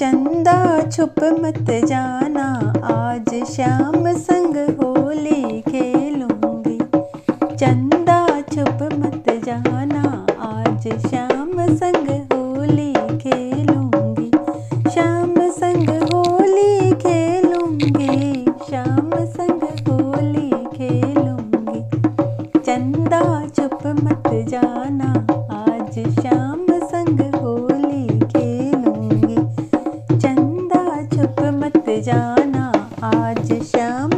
चंदा छुप मत जाना, आज श्याम संग होली खेलूंगी। चंदा छुप मत जाना, आज श्याम संग होली खेलूंगी। श्याम संग होली खेलूंगी, श्याम संग होली खेलूंगी। चंदा छुप मत जाना, आज श्याम संग होली खेलूंगी। चंदा छुप मत जाना, आज श्याम